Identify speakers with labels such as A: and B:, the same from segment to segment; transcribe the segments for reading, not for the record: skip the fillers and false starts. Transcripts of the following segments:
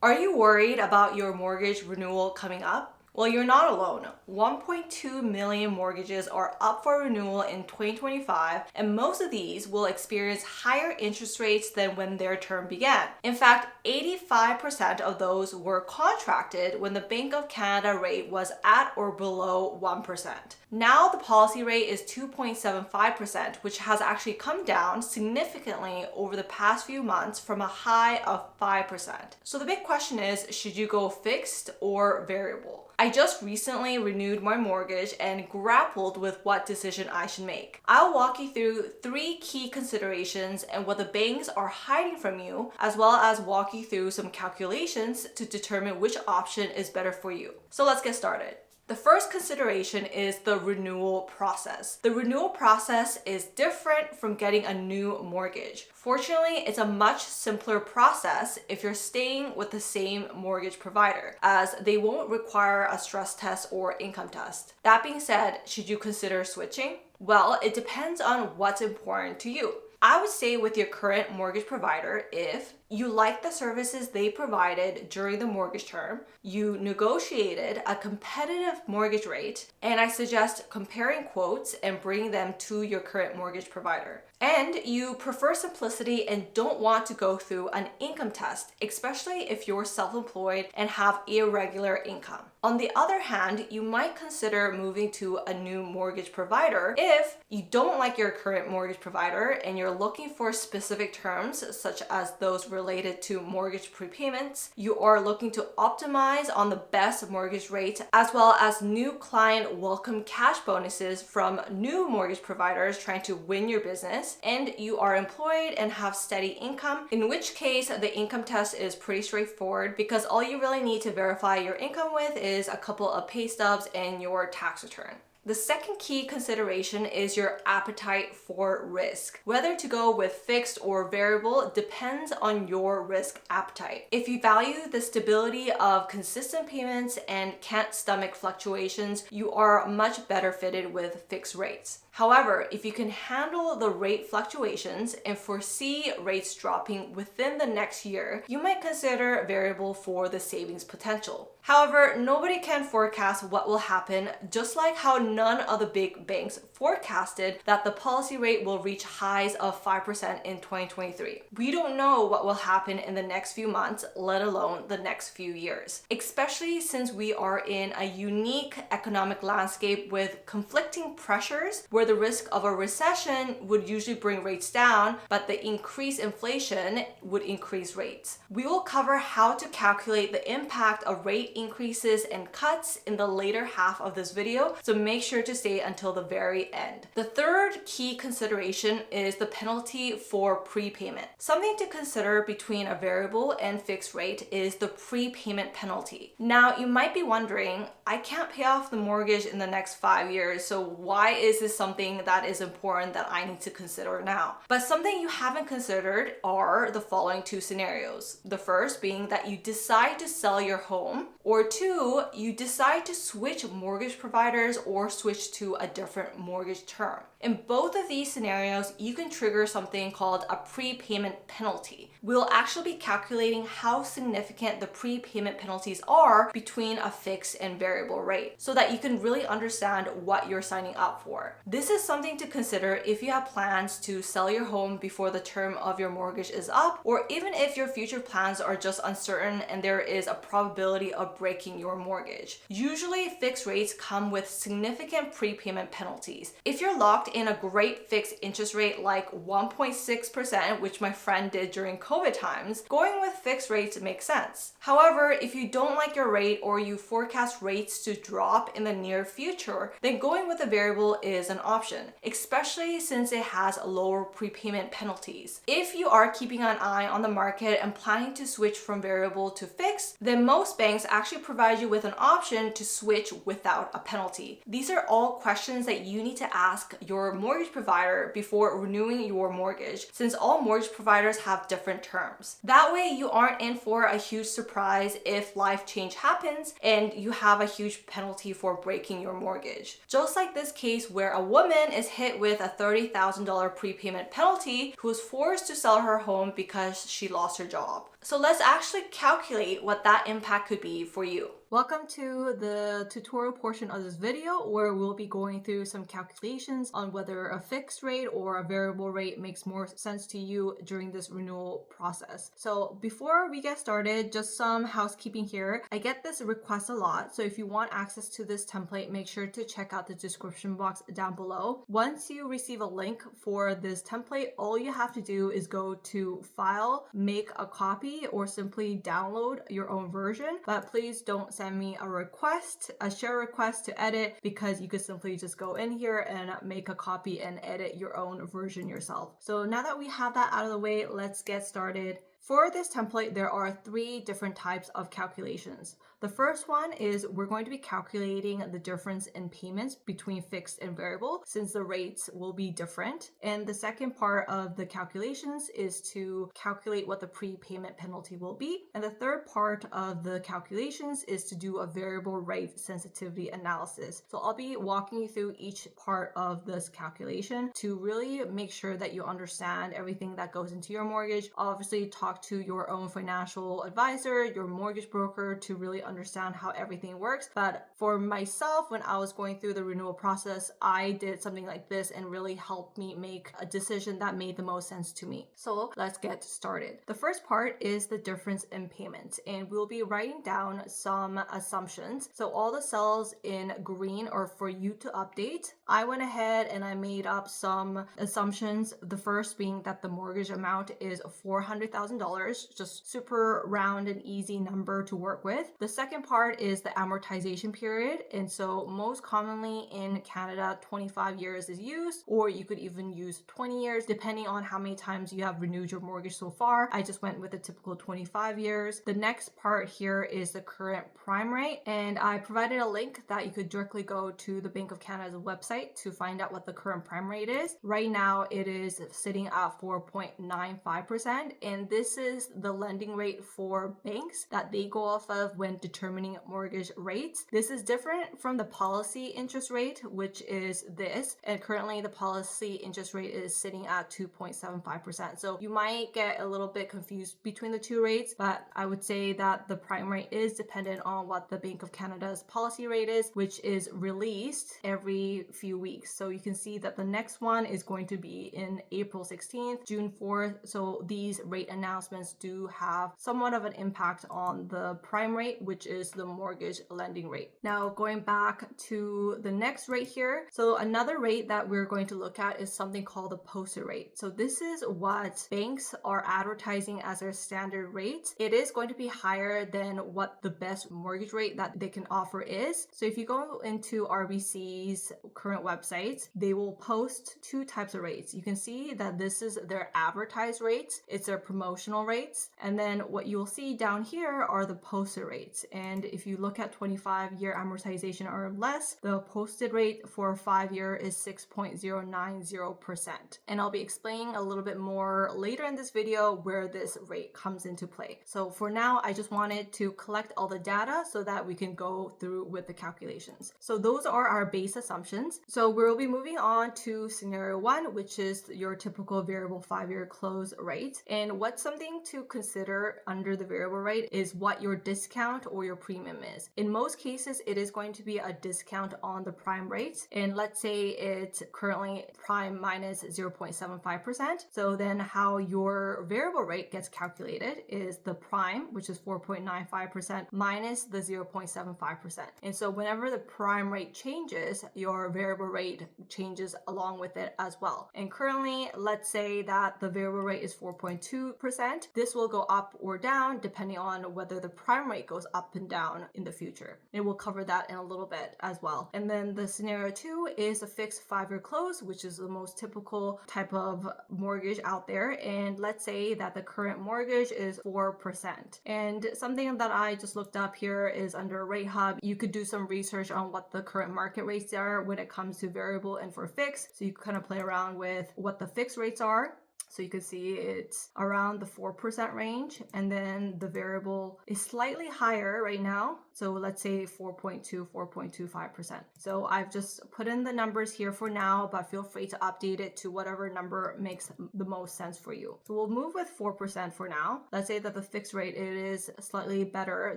A: Are you worried about your mortgage renewal coming up? Well, you're not alone. 1.2 million mortgages are up for renewal in 2025, and most of these will experience higher interest rates than when their term began. In fact, 85% of those were contracted when the Bank of Canada rate was at or below 1%. Now the policy rate is 2.75%, which has actually come down significantly over the past few months from a high of 5%. So the big question is, should you go fixed or variable? I just recently renewed my mortgage and grappled with what decision I should make. I'll walk you through 3 key considerations and what the banks are hiding from you, as well as walk you through some calculations to determine which option is better for you. So let's get started. The first consideration is the renewal process. The renewal process is different from getting a new mortgage. Fortunately, it's a much simpler process if you're staying with the same mortgage provider, as they won't require a stress test or income test. That being said, should you consider switching? Well, it depends on what's important to you. I would stay with your current mortgage provider if you like the services they provided during the mortgage term, you negotiated a competitive mortgage rate, and I suggest comparing quotes and bringing them to your current mortgage provider. And you prefer simplicity and don't want to go through an income test, especially if you're self-employed and have irregular income. On the other hand, you might consider moving to a new mortgage provider if you don't like your current mortgage provider and you're looking for specific terms, such as those related to mortgage prepayments. You are looking to optimize on the best mortgage rate, as well as new client welcome cash bonuses from new mortgage providers trying to win your business, and you are employed and have steady income, in which case the income test is pretty straightforward because all you really need to verify your income with is a couple of pay stubs and your tax return. The second key consideration is your appetite for risk. Whether to go with fixed or variable depends on your risk appetite. If you value the stability of consistent payments and can't stomach fluctuations, you are much better fitted with fixed rates. However, if you can handle the rate fluctuations and foresee rates dropping within the next year, you might consider variable for the savings potential. However, nobody can forecast what will happen, just like how none of the big banks forecasted that the policy rate will reach highs of 5% in 2023. We don't know what will happen in the next few months, let alone the next few years, especially since we are in a unique economic landscape with conflicting pressures where the risk of a recession would usually bring rates down, but the increased inflation would increase rates. We will cover how to calculate the impact of rate increases and cuts in the later half of this video, so make sure to stay until the very end. The third key consideration is the penalty for prepayment. Something to consider between a variable and fixed rate is the prepayment penalty. Now, you might be wondering, I can't pay off the mortgage in the next 5 years, so why is this something that is important that I need to consider now? But something you haven't considered are the following 2 scenarios. The first being that you decide to sell your home, or 2, you decide to switch mortgage providers or switch to a different mortgage term. In both of these scenarios, you can trigger something called a prepayment penalty. We'll actually be calculating how significant the prepayment penalties are between a fixed and variable rate so that you can really understand what you're signing up for. This is something to consider if you have plans to sell your home before the term of your mortgage is up, or even if your future plans are just uncertain and there is a probability of breaking your mortgage. Usually, fixed rates come with significant prepayment penalties. If you're locked in a great fixed interest rate like 1.6%, which my friend did during COVID times, going with fixed rates makes sense. However, if you don't like your rate or you forecast rates to drop in the near future, then going with a variable is an option, especially since it has lower prepayment penalties. If you are keeping an eye on the market and planning to switch from variable to fixed, then most banks actually provide you with an option to switch without a penalty. These are all questions that you need to ask your mortgage provider before renewing your mortgage, since all mortgage providers have different terms. That way you aren't in for a huge surprise if life change happens and you have a huge penalty for breaking your mortgage. Just like this case where a woman is hit with a $30,000 prepayment penalty who was forced to sell her home because she lost her job. So let's actually calculate what that impact could be for you. Welcome to the tutorial portion of this video where we'll be going through some calculations on whether a fixed rate or a variable rate makes more sense to you during this renewal process. So before we get started, just some housekeeping here. I get this request a lot, so if you want access to this template, make sure to check out the description box down below. Once you receive a link for this template, all you have to do is go to File, Make a Copy, or simply download your own version, but please don't send me a share request to edit, because you could simply just go in here and make a copy and edit your own version yourself. So now that we have that out of the way, let's get started. For this template, there are 3 different types of calculations. The first one is we're going to be calculating the difference in payments between fixed and variable, since the rates will be different. And the second part of the calculations is to calculate what the prepayment penalty will be. And the third part of the calculations is to do a variable rate sensitivity analysis. So I'll be walking you through each part of this calculation to really make sure that you understand everything that goes into your mortgage. Obviously, talk to your own financial advisor, your mortgage broker, to really understand how everything works. But for myself, when I was going through the renewal process, I did something like this and really helped me make a decision that made the most sense to me. So let's get started. The first part is the difference in payment, and we'll be writing down some assumptions. So all the cells in green are for you to update. I went ahead and I made up some assumptions. The first being that the mortgage amount is $400,000, just super round and easy number to work with. The second part is the amortization period, and so most commonly in Canada, 25 years is used, or you could even use 20 years depending on how many times you have renewed your mortgage so far. I just went with a typical 25 years. The next part here is the current prime rate, and I provided a link that you could directly go to the Bank of Canada's website to find out what the current prime rate is. Right now it is sitting at 4.95%, and this is the lending rate for banks that they go off of when determining mortgage rates. This is different from the policy interest rate, which is this, and currently the policy interest rate is sitting at 2.75%. So you might get a little bit confused between the two rates, but I would say that the prime rate is dependent on what the Bank of Canada's policy rate is, which is released every few weeks. So you can see that the next one is going to be in April 16th, June 4th. So these rate announcements do have somewhat of an impact on the prime rate, which is the mortgage lending rate. Now going back to the next rate here. So another rate that we're going to look at is something called the posted rate. So this is what banks are advertising as their standard rate. It is going to be higher than what the best mortgage rate that they can offer is. So if you go into RBC's current website, they will post 2 types of rates. You can see that this is their advertised rates, it's their promotional rates, and then what you'll see down here are the posted rates. And if you look at 25-year amortization or less, the posted rate for 5-year is 6.090%. And I'll be explaining a little bit more later in this video where this rate comes into play. So for now, I just wanted to collect all the data so that we can go through with the calculations. So those are our base assumptions. So we'll be moving on to scenario 1, which is your typical variable 5-year close rate. And what's something to consider under the variable rate is what your discount or your premium is. In most cases, it is going to be a discount on the prime rate. And let's say it's currently prime minus 0.75%. So then how your variable rate gets calculated is the prime, which is 4.95%, minus the 0.75%. And so whenever the prime rate changes, your variable rate changes along with it as well. And currently, let's say that the variable rate is 4.2%. This will go up or down depending on whether the prime rate goes up and down in the future. And we'll cover that in a little bit as well. And then the scenario 2 is a fixed 5-year close, which is the most typical type of mortgage out there. And let's say that the current mortgage is 4%. And something that I just looked up here is under Rate Hub. You could do some research on what the current market rates are when it comes to variable and for fixed. So you can kind of play around with what the fixed rates are. So you can see it's around the 4% range, and then the variable is slightly higher right now. So let's say 4.2, 4.25%. So I've just put in the numbers here for now, but feel free to update it to whatever number makes the most sense for you. So we'll move with 4% for now. Let's say that the fixed rate, it is slightly better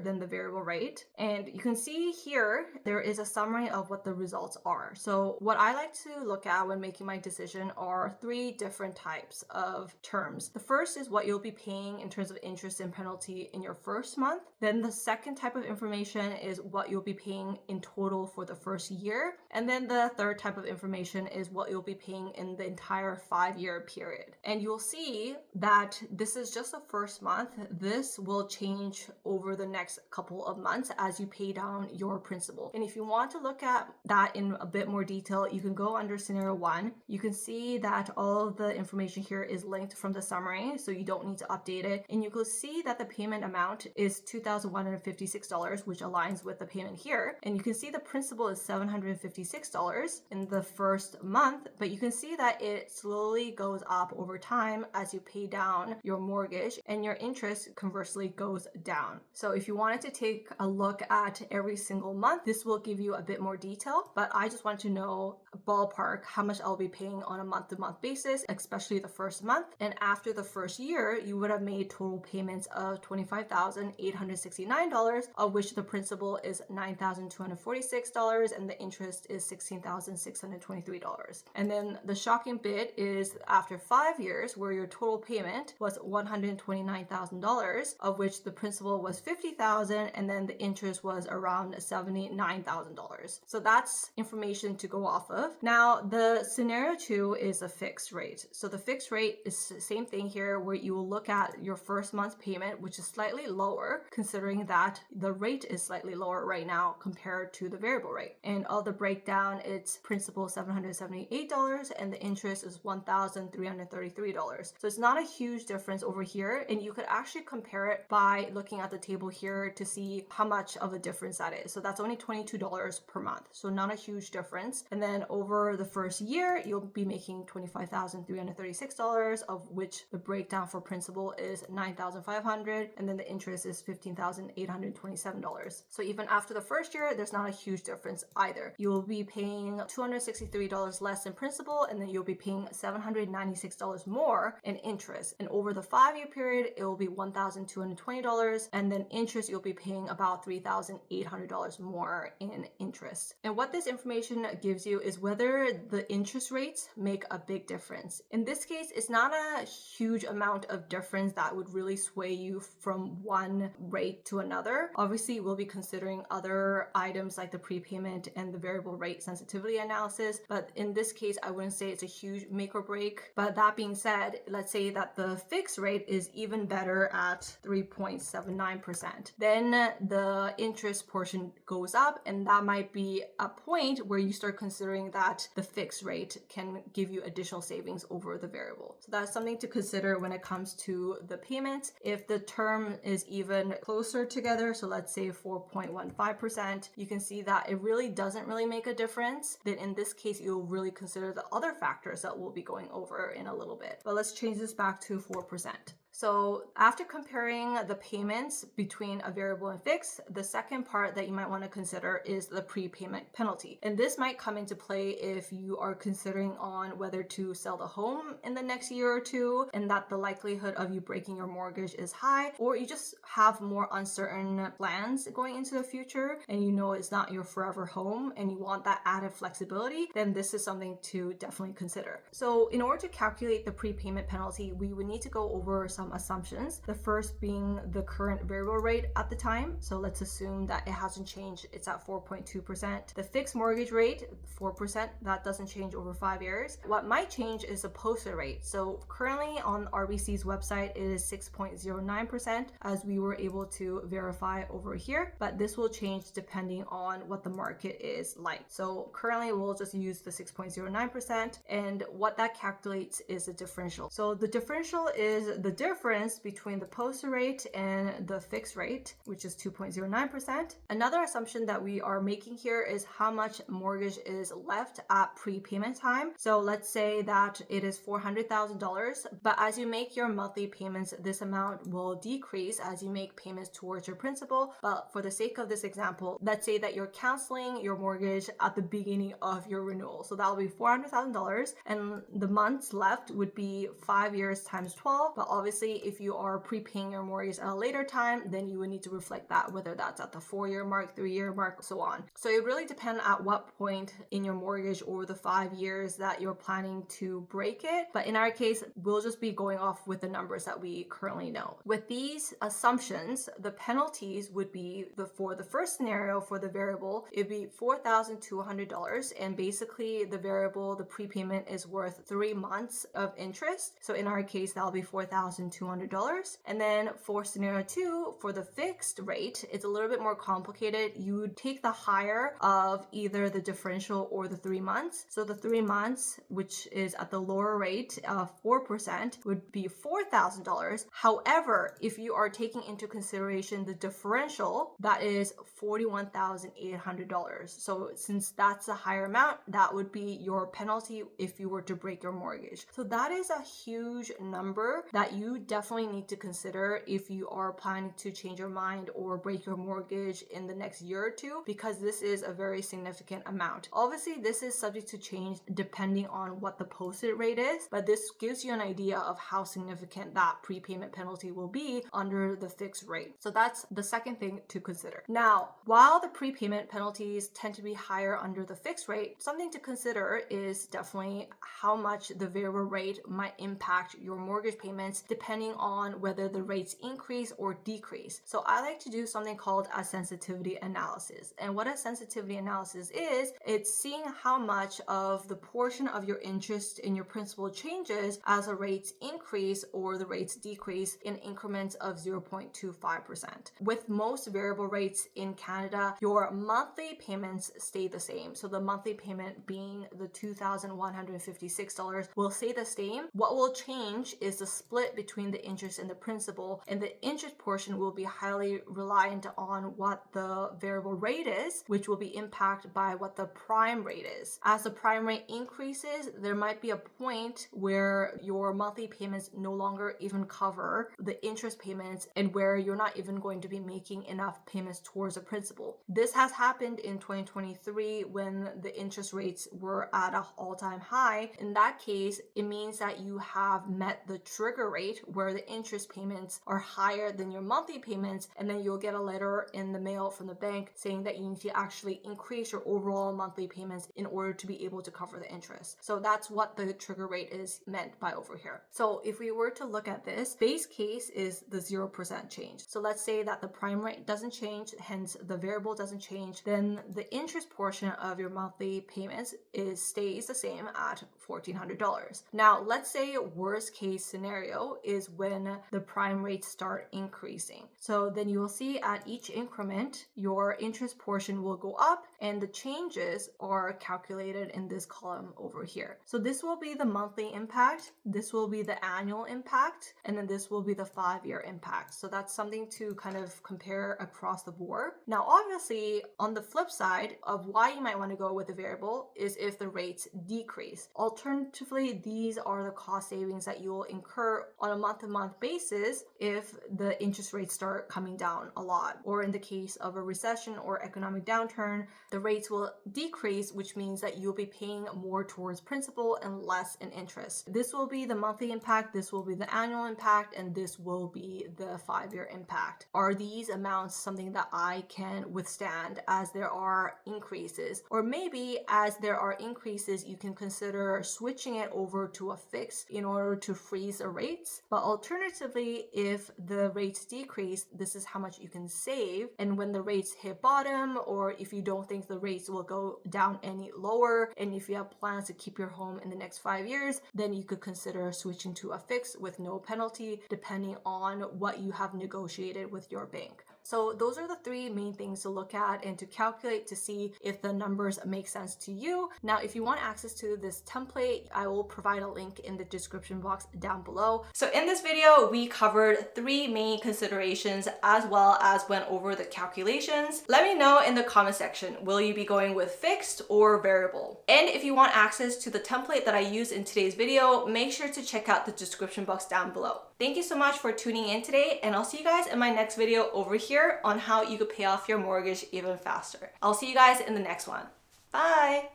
A: than the variable rate. And you can see here, there is a summary of what the results are. So what I like to look at when making my decision are 3 different types of terms. The first is what you'll be paying in terms of interest and penalty in your first month. Then the second type of information is what you'll be paying in total for the first year. And then the third type of information is what you'll be paying in the entire 5-year period. And you'll see that this is just the first month. This will change over the next couple of months as you pay down your principal. And if you want to look at that in a bit more detail, you can go under scenario 1. You can see that all of the information here is linked from the summary, so you don't need to update it. And you can see that the payment amount is $2,156, which aligns with the payment here. And you can see the principal is $756 in the first month, but you can see that it slowly goes up over time as you pay down your mortgage, and your interest conversely goes down. So if you wanted to take a look at every single month, this will give you a bit more detail, but I just want to know ballpark how much I'll be paying on a month-to-month basis, especially the first month. And after the first year, you would have made total payments of $25,869, of which the principal is $9,246 and the interest is $16,623. And then the shocking bit is after 5 years, where your total payment was $129,000, of which the principal was $50,000 and then the interest was around $79,000. So that's information to go off of. Now, the scenario 2 is a fixed rate. So the fixed rate is the same thing here, where you will look at your first month's payment, which is slightly lower, considering that the rate is slightly lower right now compared to the variable rate. And all the breakdown, it's principal $778 and the interest is $1,333. So it's not a huge difference over here. And you could actually compare it by looking at the table here to see how much of a difference that is. So that's only $22 per month. So not a huge difference. And then over the first year, you'll be making $25,336, of which the breakdown for principal is $9,500 and then the interest is $15,827. So even after the first year, there's not a huge difference either. You will be paying $263 less in principal, and then you'll be paying $796 more in interest. And over the 5-year period, it will be $1,220, and then interest, you'll be paying about $3,800 more in interest. And what this information gives you is whether the interest rates make a big difference. In this case, it's not a huge amount of difference that would really sway you from one rate to another. Obviously, we'll be considering other items like the prepayment and the variable rate sensitivity analysis, but in this case, I wouldn't say it's a huge make or break. But that being said, let's say that the fixed rate is even better at 3.79%. Then the interest portion goes up, and that might be a point where you start considering that the fixed rate can give you additional savings over the variable. So that's something to consider when it comes to the payments. If the term is even closer together, so let's say 4.15%, you can see that it really doesn't really make a difference. Then in this case, you'll really consider the other factors that we'll be going over in a little bit. But let's change this back to 4%. So after comparing the payments between a variable and fixed, the second part that you might want to consider is the prepayment penalty. And this might come into play if you are considering on whether to sell the home in the next year or two, and that the likelihood of you breaking your mortgage is high, or you just have more uncertain plans going into the future and you know it's not your forever home and you want that added flexibility, then this is something to definitely consider. So in order to calculate the prepayment penalty, we would need to go over some assumptions. The first being the current variable rate at the time. So let's assume that it hasn't changed. It's at 4.2%. The fixed mortgage rate, 4%, that doesn't change over 5 years. What might change is the posted rate. So currently on RBC's website, it is 6.09%, as we were able to verify over here, but this will change depending on what the market is like. So currently we'll just use the 6.09%, and what that calculates is the differential. So the differential is the difference difference between the posted rate and the fixed rate, which is 2.09%. Another assumption that we are making here is how much mortgage is left at prepayment time. So let's say that it is $400,000, but as you make your monthly payments, this amount will decrease as you make payments towards your principal. But for the sake of this example, let's say that you're canceling your mortgage at the beginning of your renewal. So that'll be $400,000, and the months left would be 5 years times 12. But obviously, if you are prepaying your mortgage at a later time, then you would need to reflect that, whether that's at the 4-year mark, 3-year mark, so on. So it really depends at what point in your mortgage over the 5 years that you're planning to break it. But in our case, we'll just be going off with the numbers that we currently know. With these assumptions, the penalties would be for the first scenario, for the variable, it'd be $4,200. And basically the variable, the prepayment is worth 3 months of interest. So in our case, that'll be $4,200. And then for scenario 2, for the fixed rate, it's a little bit more complicated. You would take the higher of either the differential or the 3 months. So the 3 months, which is at the lower rate of 4%, would be $4,000. However, if you are taking into consideration the differential, that is $41,800. So since that's a higher amount, that would be your penalty if you were to break your mortgage. So that is a huge number that you definitely need to consider if you are planning to change your mind or break your mortgage in the next year or two, because this is a very significant amount. Obviously, this is subject to change depending on what the posted rate is, but this gives you an idea of how significant that prepayment penalty will be under the fixed rate. So that's the second thing to consider. Now, while the prepayment penalties tend to be higher under the fixed rate, something to consider is definitely how much the variable rate might impact your mortgage payments depending on whether the rates increase or decrease. So I like to do something called a sensitivity analysis. And what a sensitivity analysis is, it's seeing how much of the portion of your interest in your principal changes as the rates increase or the rates decrease in increments of 0.25%. With most variable rates in Canada, your monthly payments stay the same. So the monthly payment being the $2,156 will stay the same. What will change is the split between the interest and the principal, and the interest portion will be highly reliant on what the variable rate is, which will be impacted by what the prime rate is. As the prime rate increases, there might be a point where your monthly payments no longer even cover the interest payments and where you're not even going to be making enough payments towards the principal. This has happened in 2023 when the interest rates were at an all-time high. In that case, it means that you have met the trigger rate where the interest payments are higher than your monthly payments, and then you'll get a letter in the mail from the bank saying that you need to actually increase your overall monthly payments in order to be able to cover the interest. So that's what the trigger rate is meant by over here. So if we were to look at this, base case is the 0% change. So let's say that the prime rate doesn't change, hence the variable doesn't change, then the interest portion of your monthly payments stays the same at $1,400. Now, let's say worst case scenario is when the prime rates start increasing. So then you will see at each increment, your interest portion will go up, and the changes are calculated in this column over here. So this will be the monthly impact, this will be the annual impact, and then this will be the 5-year impact. So that's something to kind of compare across the board. Now, obviously, on the flip side of why you might want to go with the variable is if the rates decrease. Alternatively, these are the cost savings that you will incur on a month-to-month basis if the interest rates start coming down a lot. Or in the case of a recession or economic downturn, the rates will decrease, which means that you'll be paying more towards principal and less in interest. This will be the monthly impact, this will be the annual impact, and this will be the 5-year impact. Are these amounts something that I can withstand as there are increases? Or maybe as there are increases, you can consider switching it over to a fix in order to freeze the rates. But alternatively, if the rates decrease, this is how much you can save. And when the rates hit bottom, or if you don't think the rates will go down any lower, and if you have plans to keep your home in the next 5 years, then you could consider switching to a fix with no penalty, depending on what you have negotiated with your bank. So those are the three main things to look at and to calculate to see if the numbers make sense to you. Now, if you want access to this template, I will provide a link in the description box down below. So in this video, we covered three main considerations as well as went over the calculations. Let me know in the comment section, will you be going with fixed or variable? And if you want access to the template that I used in today's video, make sure to check out the description box down below. Thank you so much for tuning in today, and I'll see you guys in my next video over here on how you could pay off your mortgage even faster. I'll see you guys in the next one. Bye!